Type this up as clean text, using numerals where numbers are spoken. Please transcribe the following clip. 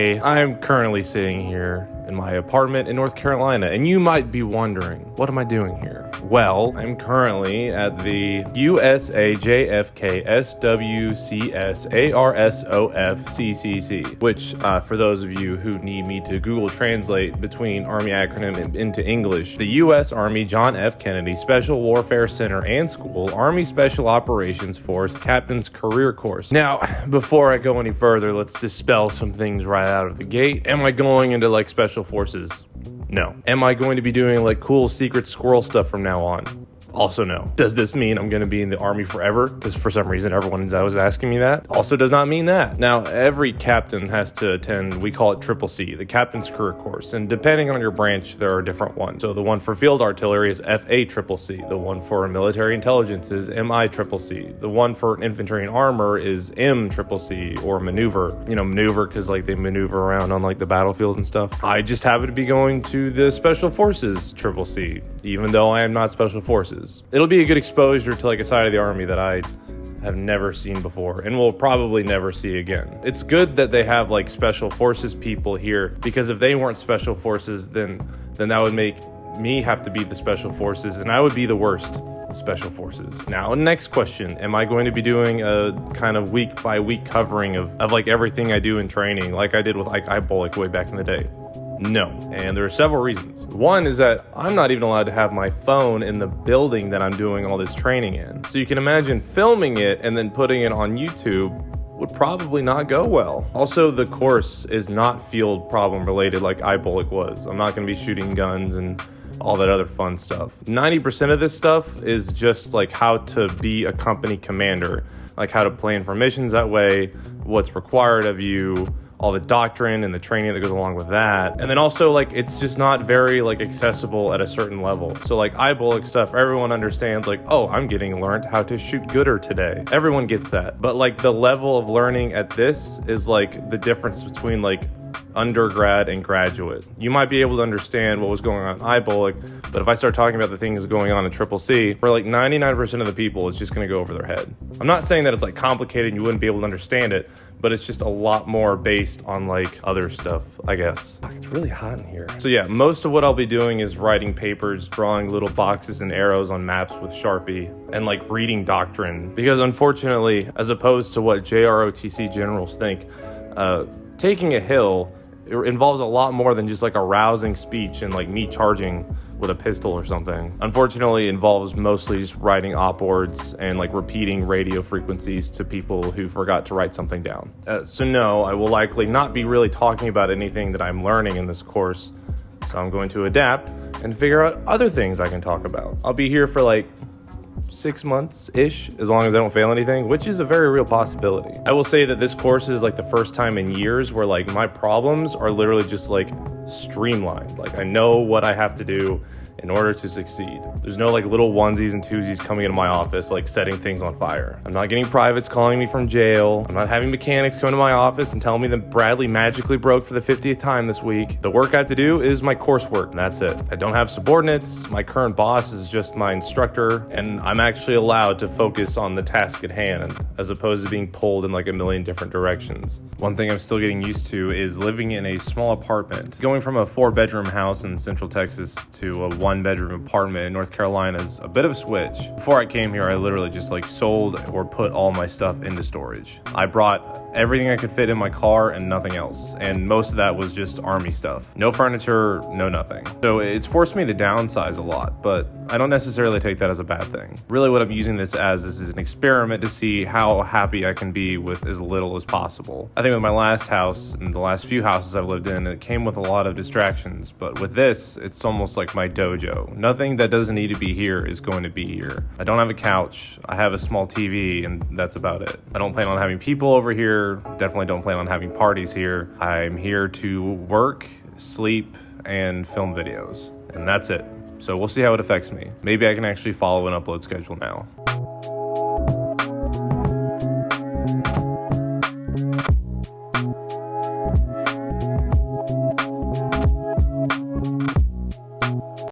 Hey, I'm currently sitting here in my apartment in North Carolina, and you might be wondering, what am I doing here? Well, I'm currently at the USAJFKSWCSARSOFCCC, which, for those of you who need me to Google Translate between Army acronym into English, the U.S. Army John F. Kennedy Special Warfare Center and School Army Special Operations Force Captain's Career Course. Now, before I go any further, let's dispel some things right out of the gate. Am I going into like special forces? No. Am I going to be doing like cool secret squirrel stuff from now on? Also no. Does this mean I'm going to be in the Army forever? Because for some reason everyone was asking me that. Also does not mean that. Now, every captain has to attend, we call it CCC, the Captain's Career Course. And depending on your branch, there are different ones. So the one for field artillery is FACCC. The one for military intelligence is MICCC. The one for infantry and armor is MCCC, or maneuver. You know, maneuver because like they maneuver around on like the battlefield and stuff. I just happen to be going to the Special Forces CCC, even though I am not Special Forces. It'll be a good exposure to like a side of the Army that I have never seen before and will probably never see again. It's good that they have like Special Forces people here, because if they weren't Special Forces, then that would make me have to be the Special Forces, and I would be the worst Special Forces. Now, next question, am I going to be doing a kind of week by week covering of like everything I do in training, like I did with like IBOLIC way back in the day? No, and there are several reasons. One is that I'm not even allowed to have my phone in the building that I'm doing all this training in. So you can imagine filming it and then putting it on YouTube would probably not go well. Also, the course is not field problem related like IBOLIC was. I'm not going to be shooting guns and all that other fun stuff. 90% of this stuff is just like how to be a company commander, like how to plan for missions that way, what's required of you, all the doctrine and the training that goes along with that. And then also like it's just not very like accessible at a certain level. So like IBOLIC stuff, everyone understands like, oh, I'm getting learned how to shoot gooder today. Everyone gets that. But like the level of learning at this is like the difference between like undergrad and graduate. You might be able to understand what was going on in IBOLIC, but if I start talking about the things going on in CCC, for like 99% of the people, it's just going to go over their head. I'm not saying that it's like complicated and you wouldn't be able to understand it, but it's just a lot more based on like other stuff, I guess. Fuck, it's really hot in here. So yeah, most of what I'll be doing is writing papers, drawing little boxes and arrows on maps with Sharpie, and like reading doctrine. Because unfortunately, as opposed to what JROTC generals think, taking a hill, it involves a lot more than just like a rousing speech and like me charging with a pistol or something. Unfortunately, it involves mostly just writing op words and like repeating radio frequencies to people who forgot to write something down. So no, I will likely not be really talking about anything that I'm learning in this course. So I'm going to adapt and figure out other things I can talk about. I'll be here for like 6 months-ish, as long as I don't fail anything, which is a very real possibility. I will say that this course is like the first time in years where like my problems are literally just like streamlined. Like I know what I have to do in order to succeed. There's no like little onesies and twosies coming into my office like setting things on fire. I'm not getting privates calling me from jail. I'm not having mechanics come to my office and tell me that Bradley magically broke for the 50th time this week. The work I have to do is my coursework, and that's it. I don't have subordinates. My current boss is just my instructor, and I'm actually allowed to focus on the task at hand as opposed to being pulled in like a million different directions. One thing I'm still getting used to is living in a small apartment. Going from a 4-bedroom house in Central Texas to a 1-bedroom apartment in North Carolina is a bit of a switch. Before I came here, I literally just like sold or put all my stuff into storage. I brought everything I could fit in my car and nothing else. And most of that was just Army stuff. No furniture, no nothing. So it's forced me to downsize a lot, but I don't necessarily take that as a bad thing. Really what I'm using this as is an experiment to see how happy I can be with as little as possible. I think with my last house and the last few houses I've lived in, it came with a lot of distractions, but with this, it's almost like my dojo. Nothing that doesn't need to be here is going to be here. I don't have a couch, I have a small TV, and that's about it. I don't plan on having people over here, definitely don't plan on having parties here. I'm here to work, sleep, and film videos, and that's it. So we'll see how it affects me. Maybe I can actually follow an upload schedule now.